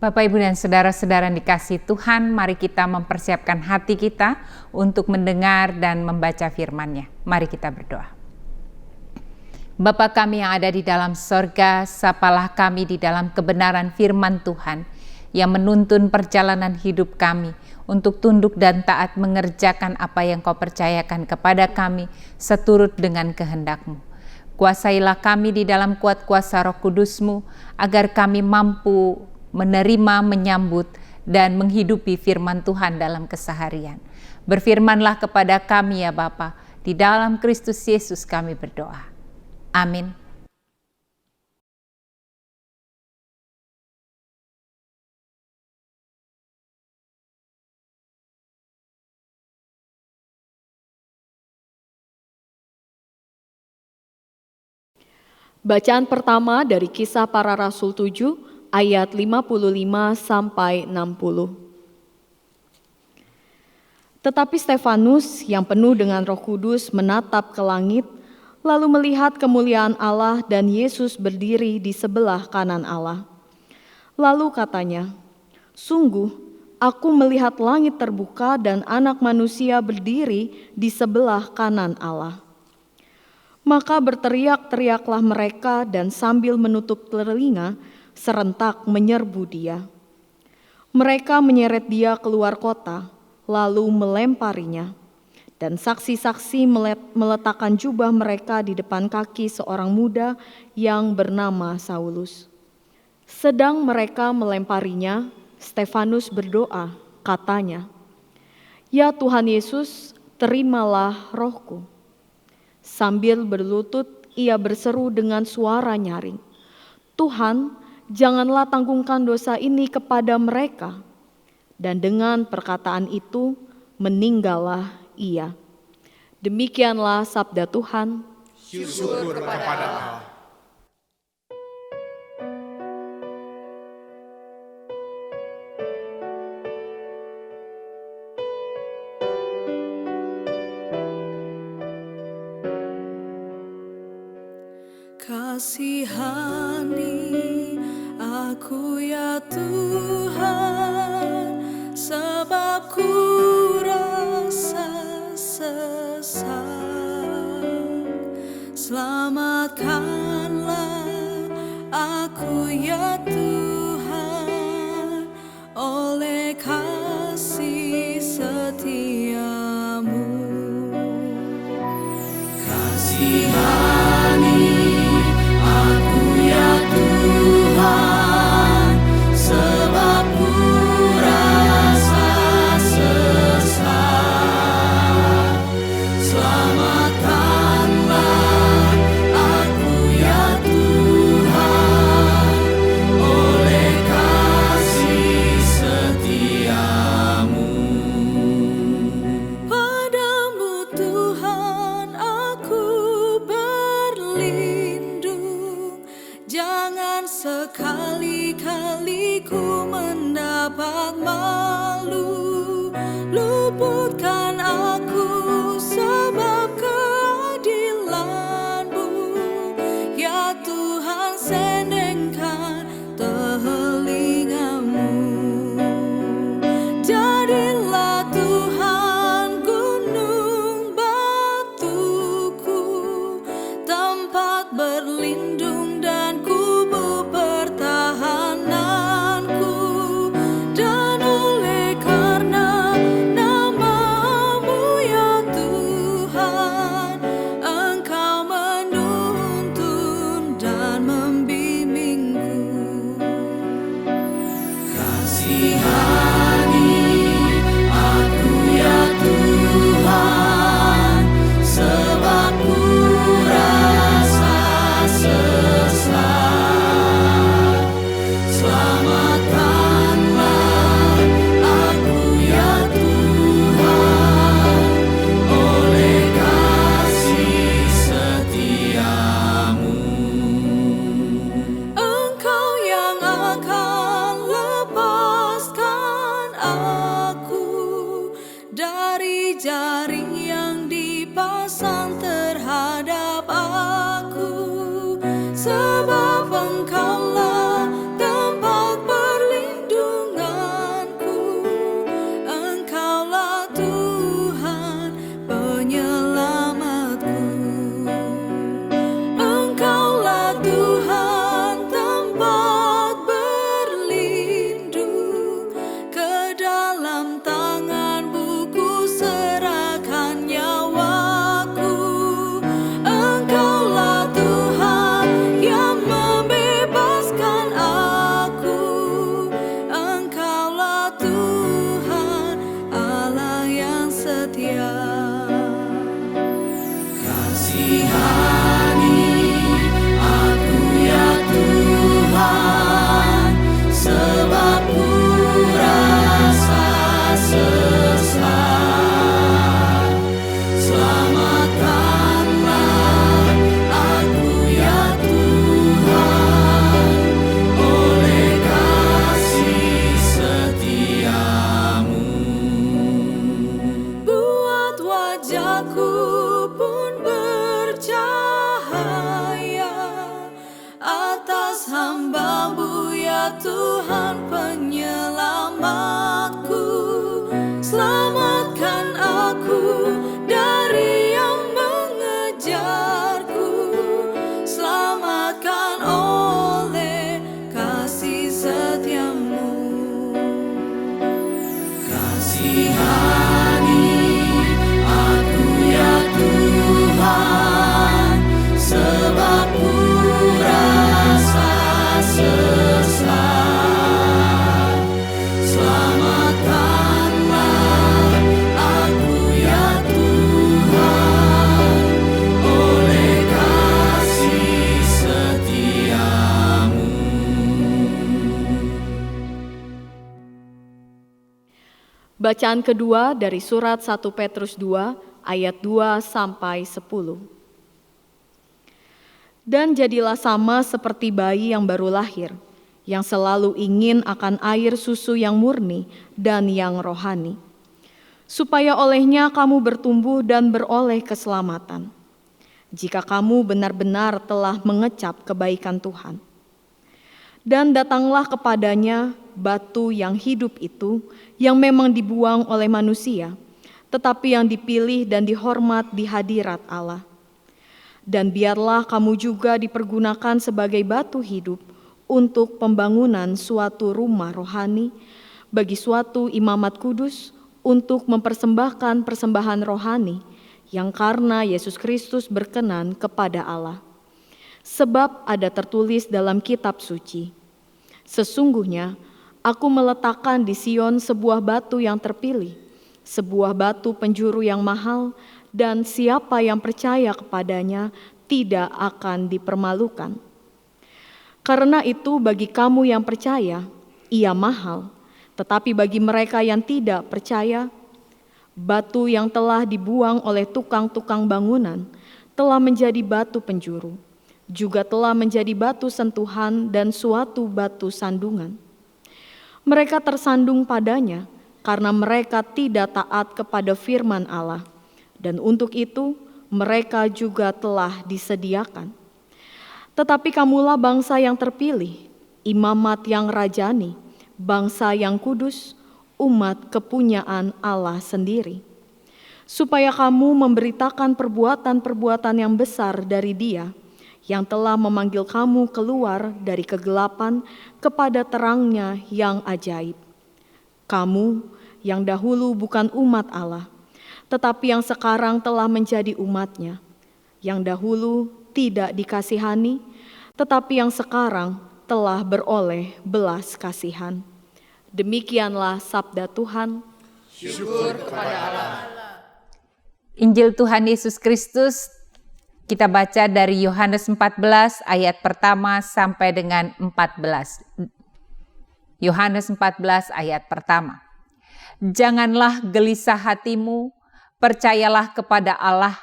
Bapak, Ibu, dan saudara-saudara yang dikasihi Tuhan, mari kita mempersiapkan hati kita untuk mendengar dan membaca firman-Nya. Mari kita berdoa. Bapa kami yang ada di dalam sorga, sapalah kami di dalam kebenaran firman Tuhan yang menuntun perjalanan hidup kami untuk tunduk dan taat mengerjakan apa yang Kau percayakan kepada kami seturut dengan kehendak-Mu. Kuasailah kami di dalam kuat kuasa Roh Kudus-Mu agar kami mampu menerima, menyambut, dan menghidupi firman Tuhan dalam keseharian. Berfirmanlah kepada kami ya Bapa, di dalam Kristus Yesus kami berdoa. Amin. Bacaan pertama dari Kisah Para Rasul 7, ayat 55 sampai 60. Tetapi Stefanus yang penuh dengan Roh Kudus menatap ke langit, lalu melihat kemuliaan Allah dan Yesus berdiri di sebelah kanan Allah. Lalu katanya, "Sungguh, aku melihat langit terbuka dan Anak Manusia berdiri di sebelah kanan Allah." Maka berteriak-teriaklah mereka dan sambil menutup telinga, serentak menyerbu dia. Mereka menyeret dia keluar kota, lalu melemparinya. Dan saksi-saksi meletakkan jubah mereka di depan kaki seorang muda yang bernama Saulus. Sedang mereka melemparinya, Stefanus berdoa, katanya, "Ya Tuhan Yesus, terimalah rohku." Sambil berlutut, ia berseru dengan suara nyaring, "Tuhan, janganlah tanggungkan dosa ini kepada mereka." Dan dengan perkataan itu, meninggallah ia. Demikianlah sabda Tuhan. Syukur kepada Allah. Kasihani aku ya Tuhan, sebab ku rasa sesat. Selamatkanlah aku ya Tuhan, oleh kasih setiamu. Kasihani aku ya Tuhan, sebab ku rasa sesat. Selamatkanlah aku ya Tuhan, oleh kasih setiamu. Padamu Tuhan aku berlindung, jangan sekali-kali ku mendapat malu. Luputkan aku sebab keadilan-Mu, ya Tuhan, sendengkan telinga-Mu. Jadilah Tuhan gunung batuku, tempat berlindung dan kubu pertahananku. Dan oleh karena nama-Mu ya Tuhan, Engkau menuntun dan membimbingku. Kasihani aku ya Tuhan, sebab ku rasa sesat. Bacaan kedua dari surat 1 Petrus 2 ayat 2 sampai 10. Dan jadilah sama seperti bayi yang baru lahir, yang selalu ingin akan air susu yang murni dan yang rohani, supaya olehnya kamu bertumbuh dan beroleh keselamatan, jika kamu benar-benar telah mengecap kebaikan Tuhan. Dan datanglah kepadanya batu yang hidup itu, yang memang dibuang oleh manusia, tetapi yang dipilih dan dihormat di hadirat Allah. Dan biarlah kamu juga dipergunakan sebagai batu hidup untuk pembangunan suatu rumah rohani, bagi suatu imamat kudus, untuk mempersembahkan persembahan rohani, yang karena Yesus Kristus berkenan kepada Allah. Sebab ada tertulis dalam kitab suci, sesungguhnya aku meletakkan di Sion sebuah batu yang terpilih, sebuah batu penjuru yang mahal, dan siapa yang percaya kepadanya tidak akan dipermalukan. Karena itu bagi kamu yang percaya, ia mahal, tetapi bagi mereka yang tidak percaya, batu yang telah dibuang oleh tukang-tukang bangunan telah menjadi batu penjuru, juga telah menjadi batu sentuhan dan suatu batu sandungan. Mereka tersandung padanya karena mereka tidak taat kepada firman Allah, dan untuk itu mereka juga telah disediakan. Tetapi kamulah bangsa yang terpilih, imamat yang rajani, bangsa yang kudus, umat kepunyaan Allah sendiri, supaya kamu memberitakan perbuatan-perbuatan yang besar dari Dia, yang telah memanggil kamu keluar dari kegelapan kepada terangnya yang ajaib. Kamu yang dahulu bukan umat Allah, tetapi yang sekarang telah menjadi umat-Nya, yang dahulu tidak dikasihani, tetapi yang sekarang telah beroleh belas kasihan. Demikianlah sabda Tuhan. Syukur kepada Allah. Injil Tuhan Yesus Kristus kita baca dari Yohanes 14 ayat pertama sampai dengan 14. Yohanes 14 ayat pertama. Janganlah gelisah hatimu, percayalah kepada Allah,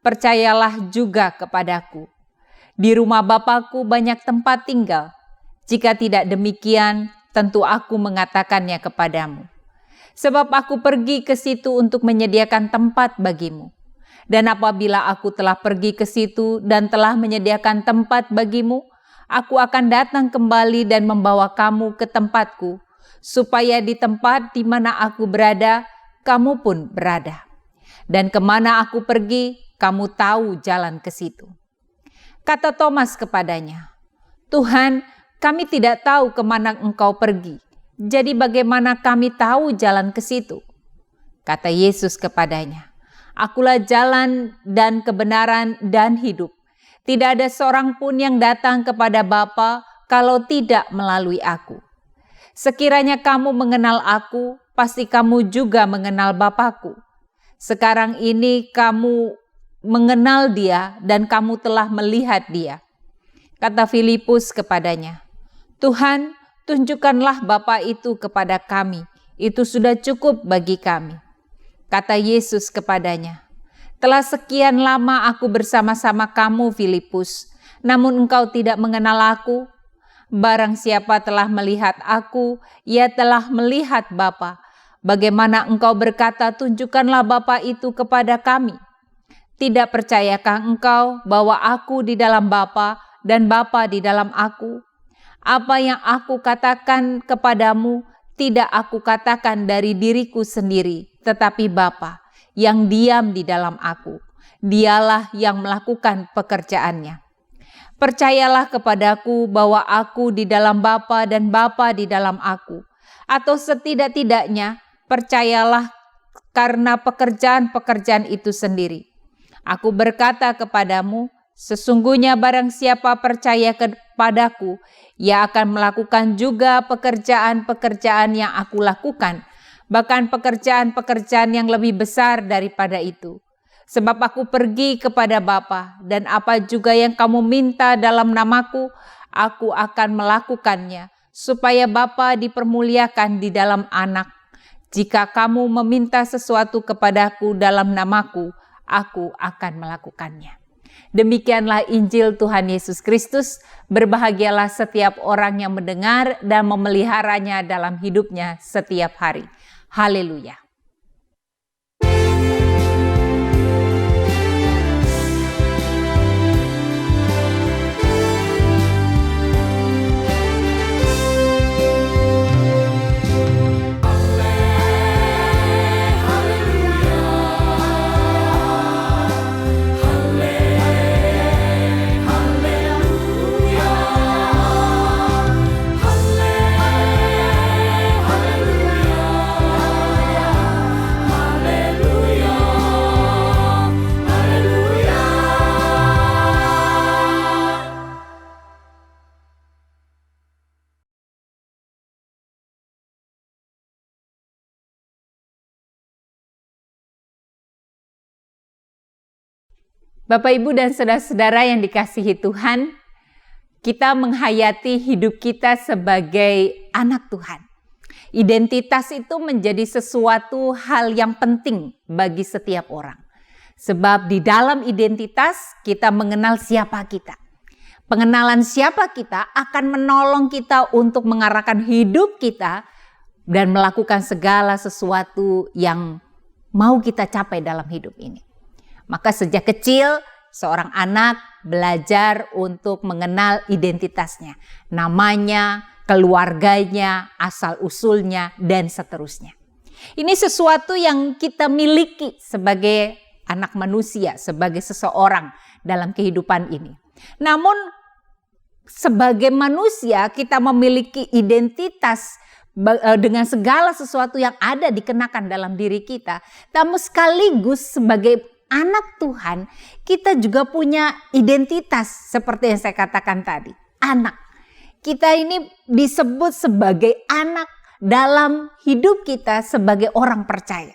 percayalah juga kepadaku. Di rumah Bapa-Ku banyak tempat tinggal. Jika tidak demikian, tentu aku mengatakannya kepadamu. Sebab aku pergi ke situ untuk menyediakan tempat bagimu. Dan apabila aku telah pergi ke situ dan telah menyediakan tempat bagimu, aku akan datang kembali dan membawa kamu ke tempatku, supaya di tempat di mana aku berada, kamu pun berada. Dan kemana aku pergi, kamu tahu jalan ke situ. Kata Thomas kepadanya, Tuhan, kami tidak tahu kemana Engkau pergi. Jadi bagaimana kami tahu jalan ke situ? Kata Yesus kepadanya, Akulah jalan dan kebenaran dan hidup. Tidak ada seorang pun yang datang kepada Bapa kalau tidak melalui aku. Sekiranya kamu mengenal aku, pasti kamu juga mengenal Bapa-Ku. Sekarang ini kamu mengenal Dia dan kamu telah melihat Dia. Kata Filipus kepadanya, Tuhan, tunjukkanlah Bapa itu kepada kami. Itu sudah cukup bagi kami. Kata Yesus kepadanya, telah sekian lama aku bersama-sama kamu, Filipus, namun engkau tidak mengenal aku. Barang siapa telah melihat aku, ia telah melihat Bapa. Bagaimana engkau berkata, tunjukkanlah Bapa itu kepada kami? Tidak percayakah engkau bahwa aku di dalam Bapa dan Bapa di dalam aku? Apa yang aku katakan kepadamu, tidak aku katakan dari diriku sendiri, tetapi Bapa yang diam di dalam aku. Dialah yang melakukan pekerjaannya. Percayalah kepadaku bahwa aku di dalam Bapa dan Bapa di dalam aku. Atau setidak-tidaknya percayalah karena pekerjaan-pekerjaan itu sendiri. Aku berkata kepadamu, sesungguhnya barang siapa percaya kepadaku, ia akan melakukan juga pekerjaan-pekerjaan yang aku lakukan, bahkan pekerjaan-pekerjaan yang lebih besar daripada itu. Sebab aku pergi kepada Bapa, dan apa juga yang kamu minta dalam namaku, aku akan melakukannya, supaya Bapa dipermuliakan di dalam Anak. Jika kamu meminta sesuatu kepadaku dalam namaku, aku akan melakukannya. Demikianlah Injil Tuhan Yesus Kristus. Berbahagialah setiap orang yang mendengar dan memeliharanya dalam hidupnya setiap hari. Haleluya. Bapak, Ibu, dan saudara-saudara yang dikasihi Tuhan, kita menghayati hidup kita sebagai anak Tuhan. Identitas itu menjadi sesuatu hal yang penting bagi setiap orang. Sebab di dalam identitas kita mengenal siapa kita. Pengenalan siapa kita akan menolong kita untuk mengarahkan hidup kita dan melakukan segala sesuatu yang mau kita capai dalam hidup ini. Maka sejak kecil seorang anak belajar untuk mengenal identitasnya, namanya, keluarganya, asal-usulnya, dan seterusnya. Ini sesuatu yang kita miliki sebagai anak manusia, sebagai seseorang dalam kehidupan ini. Namun sebagai manusia kita memiliki identitas dengan segala sesuatu yang ada dikenakan dalam diri kita. Namun sekaligus sebagai anak Tuhan, kita juga punya identitas seperti yang saya katakan tadi, anak. Kita ini disebut sebagai anak dalam hidup kita sebagai orang percaya.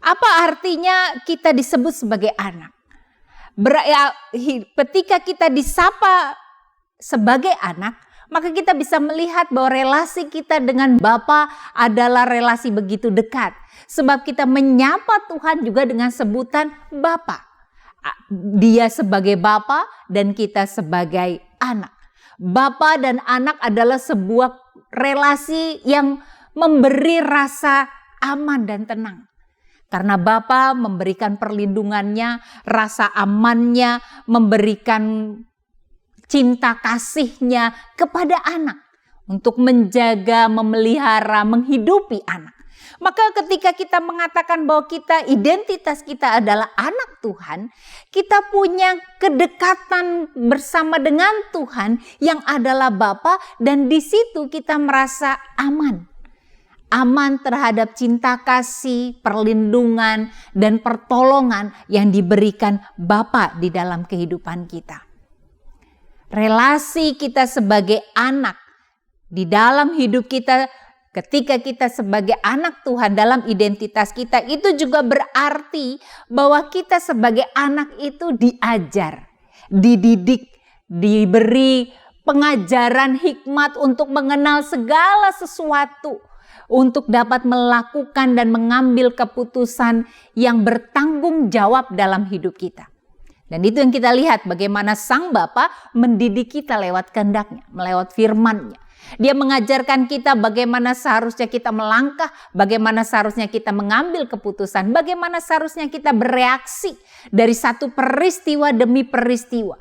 Apa artinya kita disebut sebagai anak? Ketika kita disapa sebagai anak, maka kita bisa melihat bahwa relasi kita dengan Bapa adalah relasi begitu dekat. Sebab kita menyapa Tuhan juga dengan sebutan Bapa. Dia sebagai Bapa dan kita sebagai anak. Bapa dan anak adalah sebuah relasi yang memberi rasa aman dan tenang. Karena Bapa memberikan perlindungannya, rasa amannya, memberikan cinta kasihnya kepada anak untuk menjaga, memelihara, menghidupi anak. Maka ketika kita mengatakan bahwa identitas kita adalah anak Tuhan, kita punya kedekatan bersama dengan Tuhan yang adalah Bapa, dan di situ kita merasa aman. Aman terhadap cinta kasih, perlindungan, dan pertolongan yang diberikan Bapa di dalam kehidupan kita. Relasi kita sebagai anak di dalam hidup kita, ketika kita sebagai anak Tuhan dalam identitas kita, itu juga berarti bahwa kita sebagai anak itu diajar, dididik, diberi pengajaran hikmat untuk mengenal segala sesuatu, untuk dapat melakukan dan mengambil keputusan yang bertanggung jawab dalam hidup kita. Dan itu yang kita lihat bagaimana Sang Bapa mendidik kita lewat kehendak-Nya, lewat firman-Nya. Dia mengajarkan kita bagaimana seharusnya kita melangkah, bagaimana seharusnya kita mengambil keputusan, bagaimana seharusnya kita bereaksi dari satu peristiwa demi peristiwa.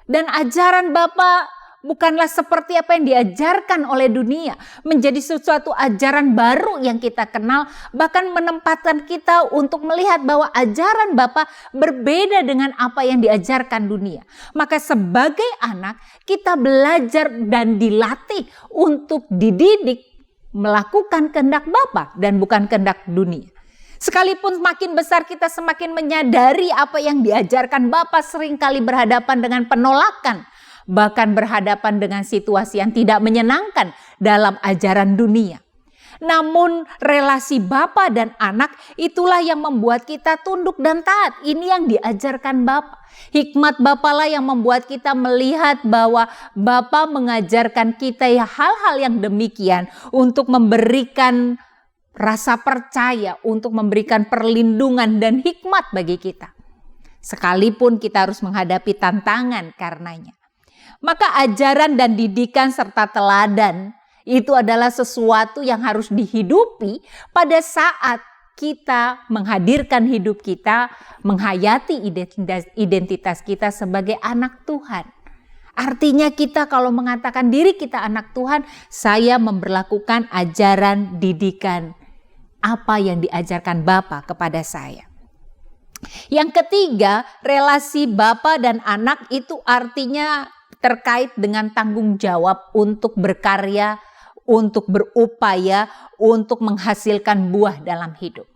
Dan ajaran Bapa bukanlah seperti apa yang diajarkan oleh dunia, menjadi sesuatu ajaran baru yang kita kenal, bahkan menempatkan kita untuk melihat bahwa ajaran Bapa berbeda dengan apa yang diajarkan dunia. Maka sebagai anak kita belajar dan dilatih untuk dididik melakukan kehendak Bapa dan bukan kehendak dunia. Sekalipun makin besar kita semakin menyadari apa yang diajarkan Bapa, seringkali berhadapan dengan penolakan, bahkan berhadapan dengan situasi yang tidak menyenangkan dalam ajaran dunia. Namun relasi Bapa dan anak itulah yang membuat kita tunduk dan taat. Ini yang diajarkan Bapa. Hikmat Bapa lah yang membuat kita melihat bahwa Bapa mengajarkan kita hal-hal yang demikian untuk memberikan rasa percaya untuk memberikan perlindungan dan hikmat bagi kita. Sekalipun kita harus menghadapi tantangan karenanya. Maka ajaran dan didikan serta teladan itu adalah sesuatu yang harus dihidupi pada saat kita menghadirkan hidup kita, menghayati identitas kita sebagai anak Tuhan. Artinya kita kalau mengatakan diri kita anak Tuhan, saya memberlakukan ajaran didikan apa yang diajarkan Bapa kepada saya. Yang ketiga, relasi Bapa dan anak itu artinya terkait dengan tanggung jawab untuk berkarya, untuk berupaya, untuk menghasilkan buah dalam hidup.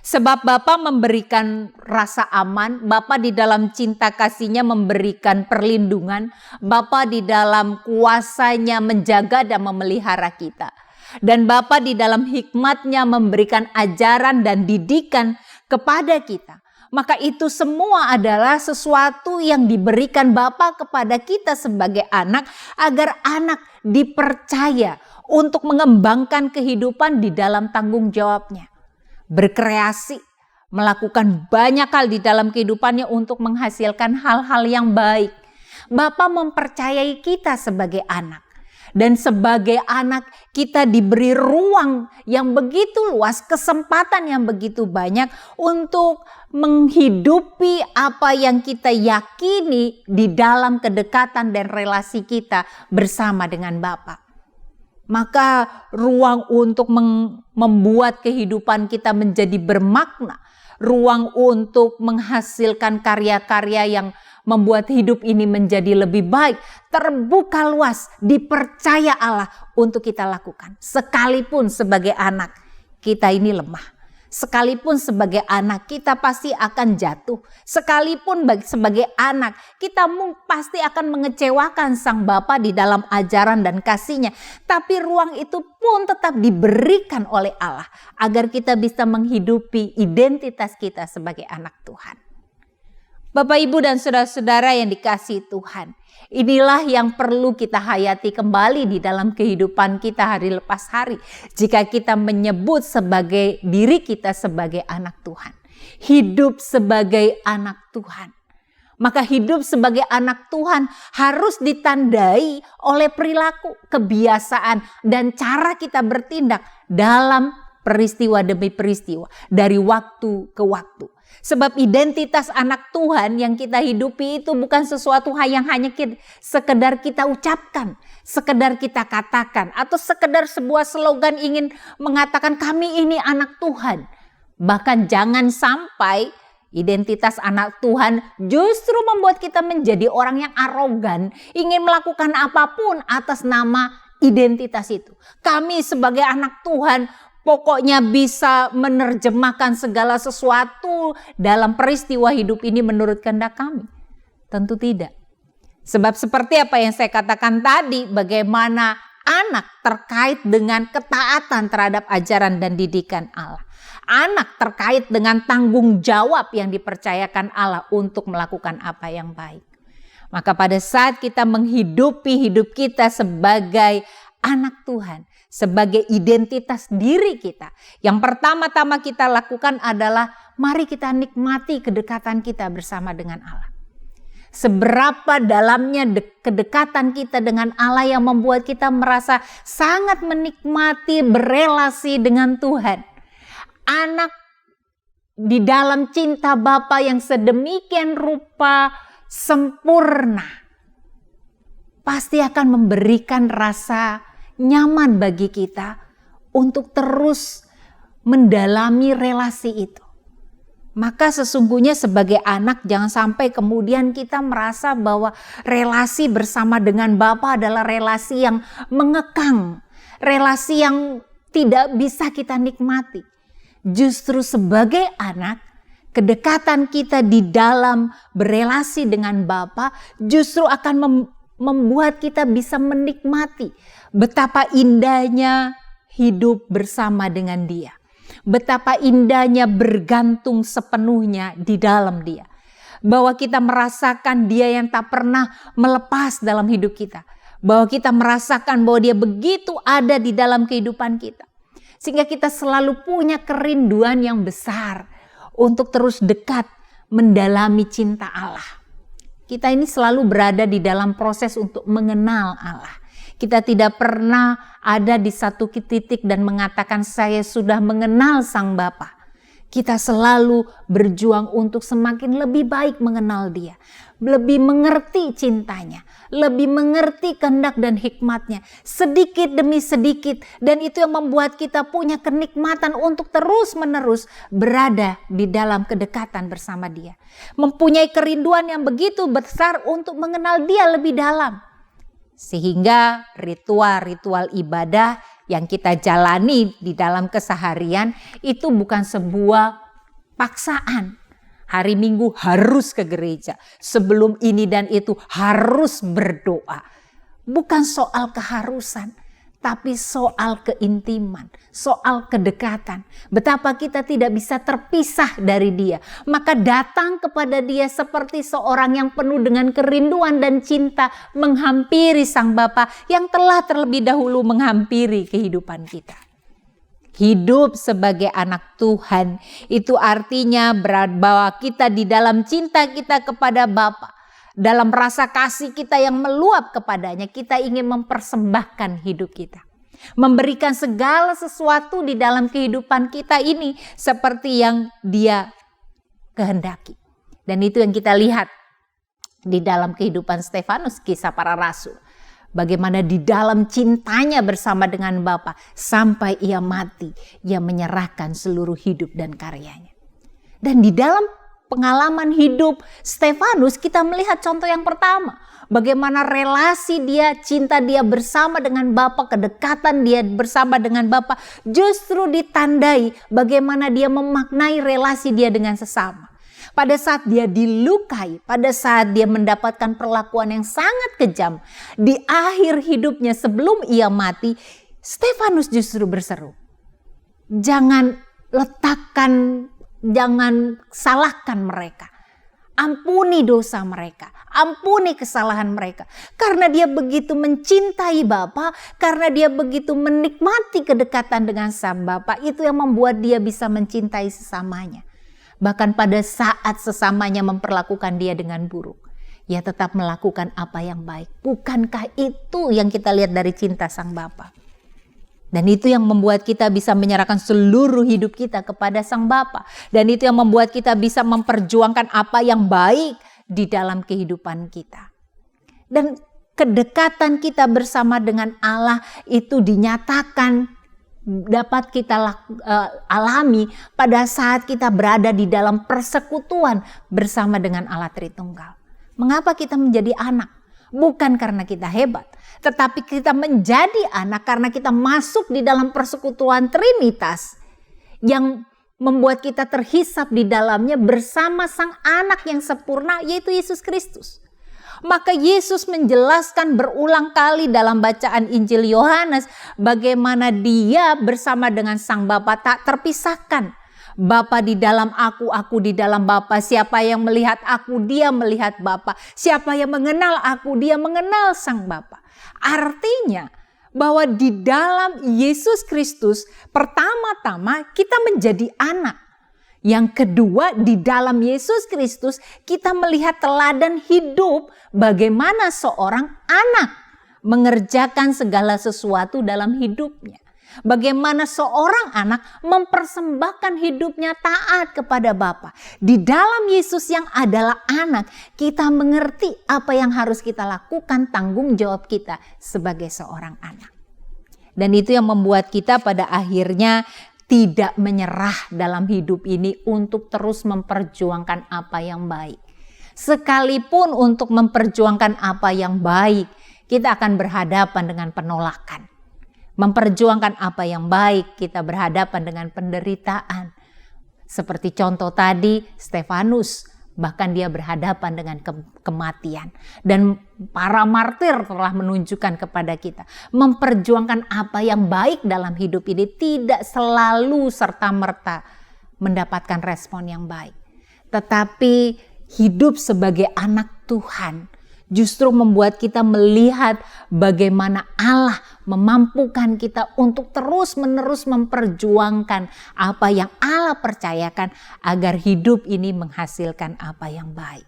Sebab Bapa memberikan rasa aman, Bapa di dalam cinta kasih-Nya memberikan perlindungan, Bapa di dalam kuasa-Nya menjaga dan memelihara kita. Dan Bapa di dalam hikmat-Nya memberikan ajaran dan didikan kepada kita. Maka itu semua adalah sesuatu yang diberikan Bapa kepada kita sebagai anak, agar anak dipercaya untuk mengembangkan kehidupan di dalam tanggung jawabnya. Berkreasi, melakukan banyak hal di dalam kehidupannya untuk menghasilkan hal-hal yang baik. Bapa mempercayai kita sebagai anak. Dan sebagai anak kita diberi ruang yang begitu luas, kesempatan yang begitu banyak untuk menghidupi apa yang kita yakini di dalam kedekatan dan relasi kita bersama dengan Bapa. Maka ruang untuk membuat kehidupan kita menjadi bermakna, ruang untuk menghasilkan karya-karya yang membuat hidup ini menjadi lebih baik, terbuka luas, dipercaya Allah untuk kita lakukan. Sekalipun sebagai anak kita ini lemah, sekalipun sebagai anak kita pasti akan jatuh, sekalipun sebagai anak kita pasti akan mengecewakan Sang Bapa di dalam ajaran dan kasih-Nya, tapi ruang itu pun tetap diberikan oleh Allah agar kita bisa menghidupi identitas kita sebagai anak Tuhan. Bapak, Ibu, dan saudara-saudara yang dikasihi Tuhan, inilah yang perlu kita hayati kembali di dalam kehidupan kita hari lepas hari. Jika kita menyebut sebagai diri kita sebagai anak Tuhan, hidup sebagai anak Tuhan, maka hidup sebagai anak Tuhan harus ditandai oleh perilaku, kebiasaan, dan cara kita bertindak dalam peristiwa demi peristiwa, dari waktu ke waktu. Sebab identitas anak Tuhan yang kita hidupi itu bukan sesuatu yang hanya sekedar kita ucapkan, sekedar kita katakan, atau sekedar sebuah slogan ingin mengatakan kami ini anak Tuhan. Bahkan jangan sampai identitas anak Tuhan justru membuat kita menjadi orang yang arogan, ingin melakukan apapun atas nama identitas itu. Kami sebagai anak Tuhan pokoknya bisa menerjemahkan segala sesuatu dalam peristiwa hidup ini menurut kehendak kami. Tentu tidak. Sebab seperti apa yang saya katakan tadi, bagaimana anak terkait dengan ketaatan terhadap ajaran dan didikan Allah. Anak terkait dengan tanggung jawab yang dipercayakan Allah untuk melakukan apa yang baik. Maka pada saat kita menghidupi hidup kita sebagai anak Tuhan, sebagai identitas diri kita, yang pertama-tama kita lakukan adalah mari kita nikmati kedekatan kita bersama dengan Allah. Seberapa dalamnya kedekatan kita dengan Allah yang membuat kita merasa sangat menikmati berelasi dengan Tuhan. Anak di dalam cinta Bapa yang sedemikian rupa sempurna pasti akan memberikan rasa nyaman bagi kita untuk terus mendalami relasi itu. Maka sesungguhnya sebagai anak jangan sampai kemudian kita merasa bahwa relasi bersama dengan Bapa adalah relasi yang mengekang, relasi yang tidak bisa kita nikmati. Justru sebagai anak, kedekatan kita di dalam berelasi dengan Bapa justru akan membuat kita bisa menikmati betapa indahnya hidup bersama dengan Dia. Betapa indahnya bergantung sepenuhnya di dalam Dia. Bahwa kita merasakan Dia yang tak pernah melepas dalam hidup kita. Bahwa kita merasakan bahwa Dia begitu ada di dalam kehidupan kita. Sehingga kita selalu punya kerinduan yang besar untuk terus dekat mendalami cinta Allah. Kita ini selalu berada di dalam proses untuk mengenal Allah. Kita tidak pernah ada di satu titik dan mengatakan saya sudah mengenal Sang Bapa. Kita selalu berjuang untuk semakin lebih baik mengenal Dia, lebih mengerti cintanya, lebih mengerti kehendak dan hikmatnya, sedikit demi sedikit. Dan itu yang membuat kita punya kenikmatan untuk terus-menerus berada di dalam kedekatan bersama Dia. Mempunyai kerinduan yang begitu besar untuk mengenal Dia lebih dalam. Sehingga ritual-ritual ibadah yang kita jalani di dalam keseharian itu bukan sebuah paksaan. Hari Minggu harus ke gereja, sebelum ini dan itu harus berdoa. Bukan soal keharusan, tapi soal keintiman, soal kedekatan. Betapa kita tidak bisa terpisah dari Dia. Maka datang kepada Dia seperti seorang yang penuh dengan kerinduan dan cinta menghampiri Sang Bapa yang telah terlebih dahulu menghampiri kehidupan kita. Hidup sebagai anak Tuhan itu artinya bahwa kita di dalam cinta kita kepada Bapa, dalam rasa kasih kita yang meluap kepadanya, kita ingin mempersembahkan hidup kita. Memberikan segala sesuatu di dalam kehidupan kita ini seperti yang Dia kehendaki. Dan itu yang kita lihat di dalam kehidupan Stefanus, Kisah Para Rasul. Bagaimana di dalam cintanya bersama dengan Bapa sampai ia mati, ia menyerahkan seluruh hidup dan karyanya. Dan di dalam pengalaman hidup Stefanus kita melihat contoh yang pertama. Bagaimana relasi dia, cinta dia bersama dengan Bapa, kedekatan dia bersama dengan Bapa justru ditandai bagaimana dia memaknai relasi dia dengan sesama. Pada saat dia dilukai, pada saat dia mendapatkan perlakuan yang sangat kejam, di akhir hidupnya sebelum ia mati, Stefanus justru berseru, jangan salahkan mereka. Ampuni dosa mereka, ampuni kesalahan mereka. Karena dia begitu mencintai Bapa, karena dia begitu menikmati kedekatan dengan Sang Bapa, itu yang membuat dia bisa mencintai sesamanya. Bahkan pada saat sesamanya memperlakukan dia dengan buruk, ia tetap melakukan apa yang baik. Bukankah itu yang kita lihat dari cinta Sang Bapa? Dan itu yang membuat kita bisa menyerahkan seluruh hidup kita kepada Sang Bapa. Dan itu yang membuat kita bisa memperjuangkan apa yang baik di dalam kehidupan kita. Dan kedekatan kita bersama dengan Allah itu dinyatakan dapat kita alami pada saat kita berada di dalam persekutuan bersama dengan Allah Tritunggal. Mengapa kita menjadi anak? Bukan karena kita hebat, tetapi kita menjadi anak karena kita masuk di dalam persekutuan Trinitas yang membuat kita terhisap di dalamnya bersama Sang Anak yang sempurna, yaitu Yesus Kristus. Maka Yesus menjelaskan berulang kali dalam bacaan Injil Yohanes bagaimana dia bersama dengan Sang Bapa tak terpisahkan. Bapa di dalam aku di dalam Bapa. Siapa yang melihat aku, dia melihat Bapa. Siapa yang mengenal aku, dia mengenal Sang Bapa. Artinya bahwa di dalam Yesus Kristus pertama-tama kita menjadi anak. Yang kedua, di dalam Yesus Kristus kita melihat teladan hidup bagaimana seorang anak mengerjakan segala sesuatu dalam hidupnya. Bagaimana seorang anak mempersembahkan hidupnya taat kepada Bapa. Di dalam Yesus yang adalah anak, kita mengerti apa yang harus kita lakukan, tanggung jawab kita sebagai seorang anak. Dan itu yang membuat kita pada akhirnya tidak menyerah dalam hidup ini untuk terus memperjuangkan apa yang baik. Sekalipun untuk memperjuangkan apa yang baik, kita akan berhadapan dengan penolakan. Memperjuangkan apa yang baik, kita berhadapan dengan penderitaan. Seperti contoh tadi, Stefanus, bahkan dia berhadapan dengan kematian. Dan para martir telah menunjukkan kepada kita, memperjuangkan apa yang baik dalam hidup ini tidak selalu serta-merta mendapatkan respon yang baik. Tetapi hidup sebagai anak Tuhan justru membuat kita melihat bagaimana Allah memampukan kita untuk terus-menerus memperjuangkan apa yang Allah percayakan agar hidup ini menghasilkan apa yang baik.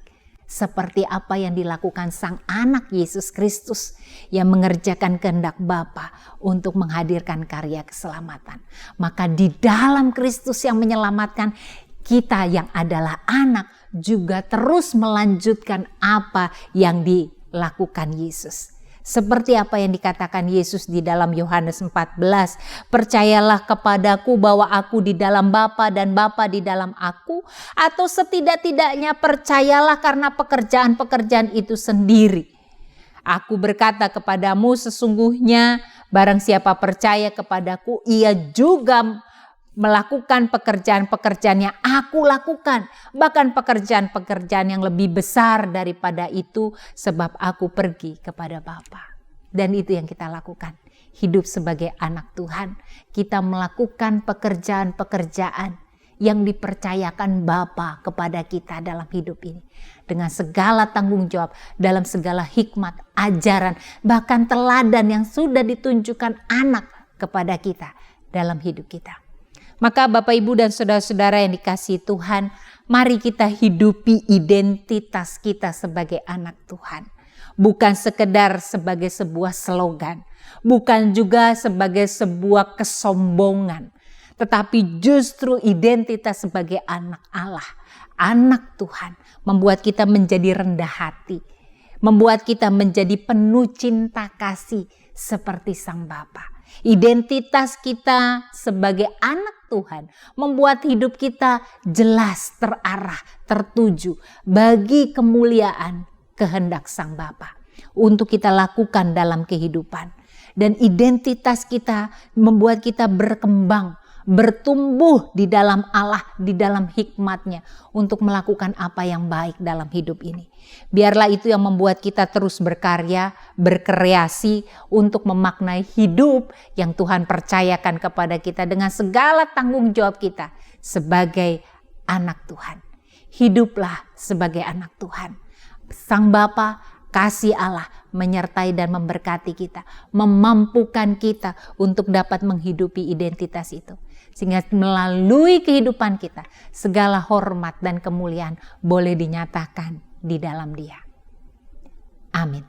Seperti apa yang dilakukan Sang Anak Yesus Kristus yang mengerjakan kehendak Bapa untuk menghadirkan karya keselamatan. Maka di dalam Kristus yang menyelamatkan, kita yang adalah anak juga terus melanjutkan apa yang dilakukan Yesus. Seperti apa yang dikatakan Yesus di dalam Yohanes 14, percayalah kepadaku bahwa aku di dalam Bapa dan Bapa di dalam aku, atau setidak-tidaknya percayalah karena pekerjaan-pekerjaan itu sendiri. Aku berkata kepadamu, sesungguhnya barang siapa percaya kepadaku, ia juga melakukan pekerjaan-pekerjaan yang aku lakukan. Bahkan pekerjaan-pekerjaan yang lebih besar daripada itu, sebab aku pergi kepada Bapa. Dan itu yang kita lakukan. Hidup sebagai anak Tuhan, kita melakukan pekerjaan-pekerjaan yang dipercayakan Bapa kepada kita dalam hidup ini. Dengan segala tanggung jawab, dalam segala hikmat, ajaran, bahkan teladan yang sudah ditunjukkan anak kepada kita dalam hidup kita. Maka Bapak, Ibu, dan saudara-saudara yang dikasihi Tuhan, mari kita hidupi identitas kita sebagai anak Tuhan. Bukan sekedar sebagai sebuah slogan, bukan juga sebagai sebuah kesombongan, tetapi justru identitas sebagai anak Allah, anak Tuhan, membuat kita menjadi rendah hati, membuat kita menjadi penuh cinta kasih seperti Sang Bapa. Identitas kita sebagai anak Tuhan membuat hidup kita jelas, terarah, tertuju bagi kemuliaan kehendak Sang Bapa untuk kita lakukan dalam kehidupan. Dan identitas kita membuat kita berkembang, bertumbuh di dalam Allah, di dalam hikmat-Nya untuk melakukan apa yang baik dalam hidup ini. Biarlah itu yang membuat kita terus berkarya, berkreasi untuk memaknai hidup yang Tuhan percayakan kepada kita dengan segala tanggung jawab kita sebagai anak Tuhan. Hiduplah sebagai anak Tuhan. Sang Bapa, kasih Allah menyertai dan memberkati kita, memampukan kita untuk dapat menghidupi identitas itu. Sehingga melalui kehidupan kita, segala hormat dan kemuliaan boleh dinyatakan di dalam Dia. Amin.